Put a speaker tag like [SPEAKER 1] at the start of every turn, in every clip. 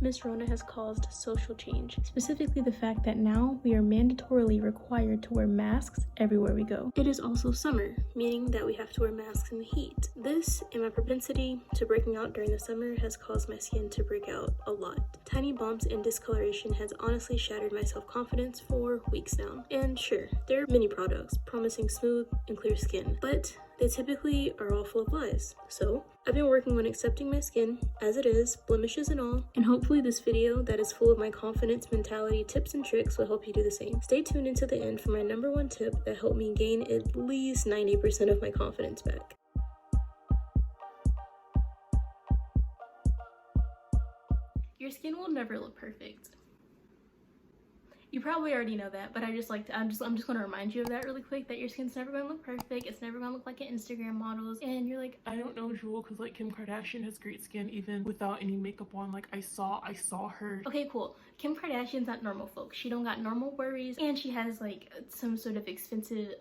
[SPEAKER 1] Ms. Rona has caused social change, specifically the fact that now we are mandatorily required to wear masks everywhere we go. It is also summer, meaning that we have to wear masks in the heat. This and my propensity to breaking out during the summer has caused my skin to break out a lot. Tiny bumps and discoloration has honestly shattered my self-confidence for weeks now. And sure, there are many products promising smooth and clear skin, but they typically are all full of lies. So I've been working on accepting my skin as it is, blemishes and all, and hopefully this video that is full of my confidence mentality tips and tricks will help you do the same. Stay tuned into the end for my #1 tip that helped me gain at least 90% of my confidence back. Your skin will never look perfect. You probably already know that, but I'm just gonna remind you of that really quick, that your skin's never gonna look perfect. It's never gonna look like an Instagram model's. And you're like,
[SPEAKER 2] I don't know, Jewel, because like Kim Kardashian has great skin even without any makeup on. Like I saw her.
[SPEAKER 1] okay, cool. Kim Kardashian's not normal, folks. She don't got normal worries, and she has like some sort of expensive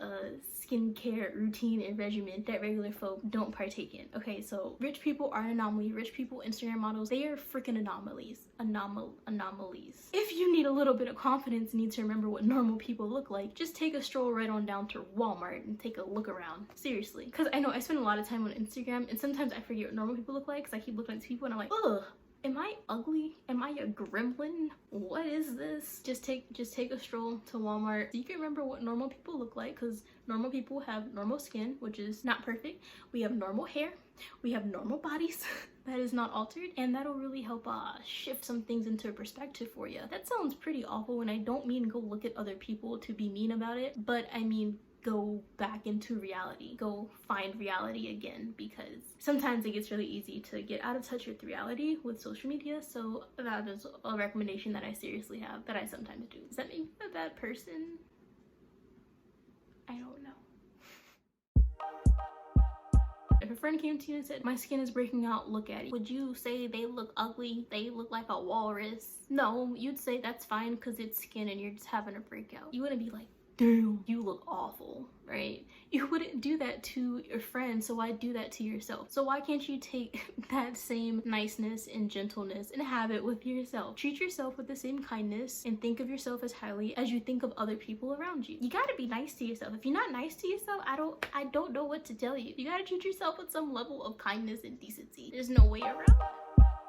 [SPEAKER 1] skincare routine and regimen that regular folk don't partake in. Okay, so rich people are an anomaly. Rich people, Instagram models, they are freaking anomalies. Anomalies. If you need a little bit of confidence and need to remember what normal people look like, just take a stroll right on down to Walmart and take a look around. Seriously. Because I know I spend a lot of time on Instagram, and sometimes I forget what normal people look like because I keep looking at people and I'm like, ugh. Am I ugly? Am I a gremlin? What is this? Just take a stroll to Walmart so you can remember what normal people look like, because normal people have normal skin, which is not perfect. We have normal hair. We have normal bodies that is not altered, and that'll really help shift some things into perspective for you. That sounds pretty awful, and I don't mean go look at other people to be mean about it, but I mean go back into reality. Go find reality again, because sometimes it gets really easy to get out of touch with reality with social media. So that is a recommendation that I seriously have, that I sometimes do. Does that make me a bad person? I don't know. If a friend came to you and said, my skin is breaking out, look at it, would you say they look ugly? They look like a walrus? No, you'd say that's fine because it's skin and you're just having a breakout. You wouldn't be like, damn, you look awful, right? You wouldn't do that to your friend, so why do that to yourself? So why can't you take that same niceness and gentleness and have it with yourself? Treat yourself with the same kindness and think of yourself as highly as you think of other people around you. You gotta be nice to yourself. If you're not nice to yourself, I don't know what to tell you. You gotta treat yourself with some level of kindness and decency. There's no way around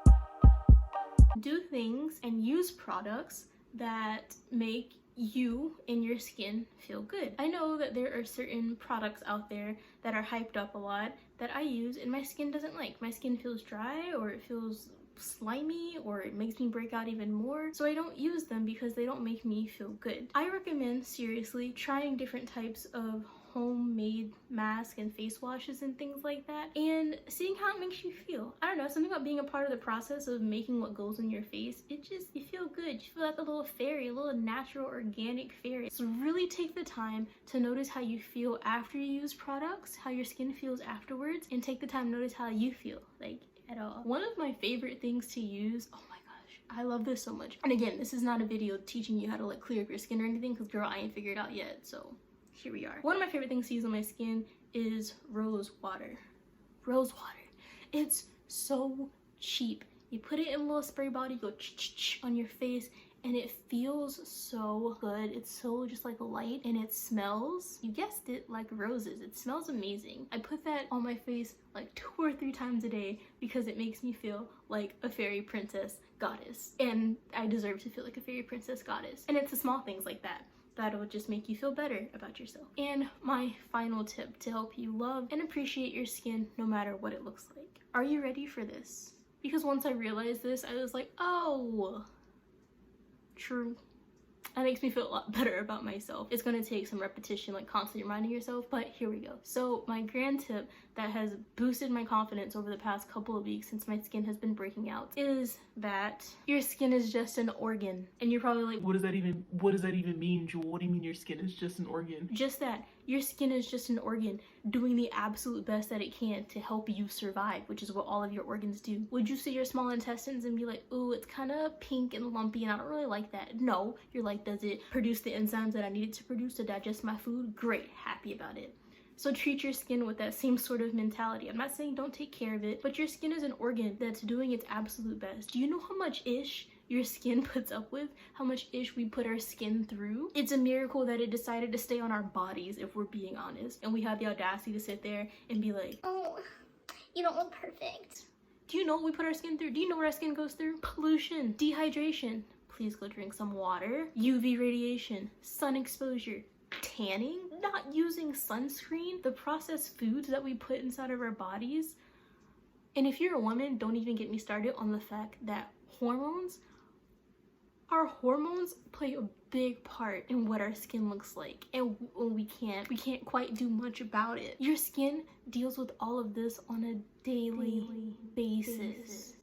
[SPEAKER 1] it. Do things and use products that make you and your skin feel good. I know that there are certain products out there that are hyped up a lot that I use and my skin doesn't like. My skin feels dry, or it feels slimy, or it makes me break out even more, so I don't use them because they don't make me feel good. I recommend seriously trying different types of homemade masks and face washes and things like that, and seeing how it makes you feel. I don't know, something about being a part of the process of making what goes in your face, you feel good. You feel like a little fairy, a little natural organic fairy. So really take the time to notice how you feel after you use products, how your skin feels afterwards, and take the time to notice how you feel, like, at all. One of my favorite things to use, oh my gosh, I love this so much. And again, this is not a video teaching you how to like clear up your skin or anything, because girl, I ain't figured it out yet, so here we are. One of my favorite things to use on my skin is rose water. Rose water. It's so cheap. You put it in a little spray bottle, you go ch-ch-ch on your face, and it feels so good. It's so just like light, and it smells, you guessed it, like roses. It smells amazing. I put that on my face like 2 or 3 times a day because it makes me feel like a fairy princess goddess, and I deserve to feel like a fairy princess goddess. And it's the small things like that that'll just make you feel better about yourself. And my final tip to help you love and appreciate your skin no matter what it looks like. Are you ready for this? Because once I realized this, I was like, oh, true. That makes me feel a lot better about myself. It's gonna take some repetition, like constantly reminding yourself, but here we go. So my grand tip that has boosted my confidence over the past couple of weeks since my skin has been breaking out is that your skin is just an organ. And you're probably like,
[SPEAKER 2] what does that even mean, Jewel? What do you mean your skin is just an organ?
[SPEAKER 1] Just that. Your skin is just an organ doing the absolute best that it can to help you survive, which is what all of your organs do. Would you see your small intestines and be like, ooh, it's kind of pink and lumpy and I don't really like that? No, you're like, does it produce the enzymes that I need it to produce to digest my food? Great, happy about it. So treat your skin with that same sort of mentality. I'm not saying don't take care of it, but your skin is an organ that's doing its absolute best. Do you know how much ish your skin puts up with? How much ish we put our skin through? It's a miracle that it decided to stay on our bodies, if we're being honest. And we have the audacity to sit there and be like,
[SPEAKER 3] oh, you don't look perfect.
[SPEAKER 1] do you know what we put our skin through? Do you know what our skin goes through? Pollution, dehydration. Please go drink some water. UV radiation, sun exposure, tanning, not using sunscreen, the processed foods that we put inside of our bodies. And if you're a woman, don't even get me started on the fact that our hormones play a big part in what our skin looks like, and we can't quite do much about it. Your skin deals with all of this on a daily basis.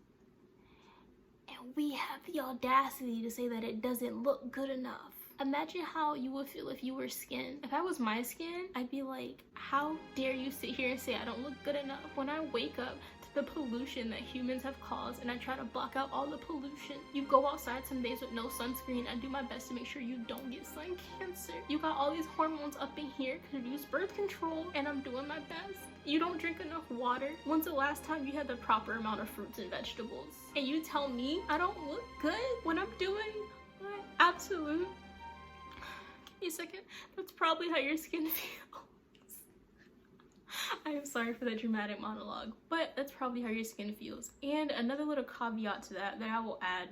[SPEAKER 1] And we have the audacity to say that it doesn't look good enough. Imagine how you would feel if you were skin. If I was my skin, I'd be like, how dare you sit here and say I don't look good enough when I wake up to the pollution that humans have caused and I try to block out all the pollution. You go outside some days with no sunscreen. I do my best to make sure you don't get sun cancer. You got all these hormones up in here because you use birth control and I'm doing my best. You don't drink enough water. When's the last time you had the proper amount of fruits and vegetables? And you tell me I don't look good when I'm doing my absolute... Give me a second. That's probably how your skin feels. I am sorry for that dramatic monologue, but that's probably how your skin feels. And another little caveat to that I will add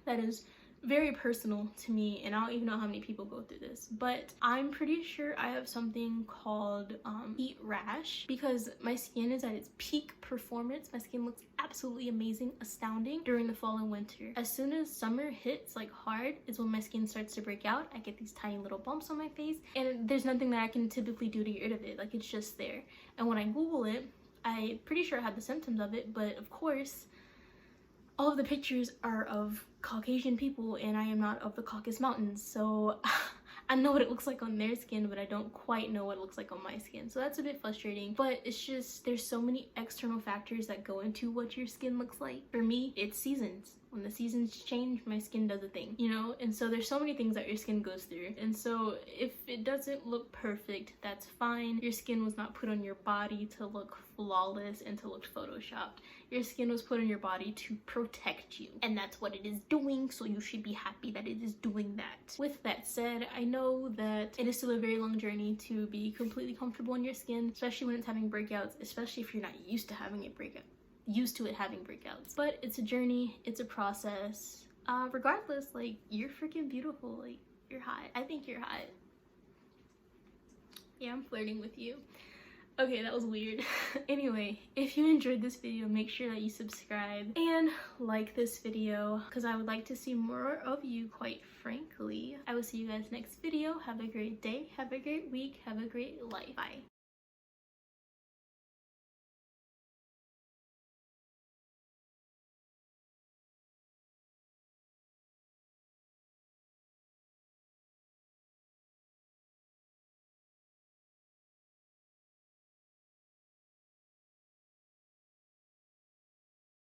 [SPEAKER 1] that is very personal to me, and I don't even know how many people go through this, but I'm pretty sure I have something called heat rash because my skin is at its peak performance. My skin looks absolutely amazing, astounding during the fall and winter. As soon as summer hits like hard is when my skin starts to break out. I get these tiny little bumps on my face and there's nothing that I can typically do to get rid of it. Like, it's just there. And when I Google it, I'm pretty sure I had the symptoms of it, but of course all of the pictures are of Caucasian people and I am not of the Caucasus Mountains, so I know what it looks like on their skin, but I don't quite know what it looks like on my skin. So that's a bit frustrating, but it's just, there's so many external factors that go into what your skin looks like. For me, it's seasons. When the seasons change, my skin does a thing, you know? And so there's so many things that your skin goes through. And so if it doesn't look perfect, that's fine. Your skin was not put on your body to look flawless and to look photoshopped. Your skin was put on your body to protect you. And that's what it is doing, so you should be happy that it is doing that. With that said, I know that it is still a very long journey to be completely comfortable in your skin, especially when it's having breakouts, especially if you're not used to having it having breakouts. But it's a journey, it's a process. Regardless, like, you're freaking beautiful. Like, you're hot. I think you're hot. Yeah, I'm flirting with you. Okay, that was weird. Anyway, if you enjoyed this video, make sure that you subscribe and like this video because I would like to see more of you, quite frankly. I will see you guys next video. Have a great day, have a great week, have a great life. Bye.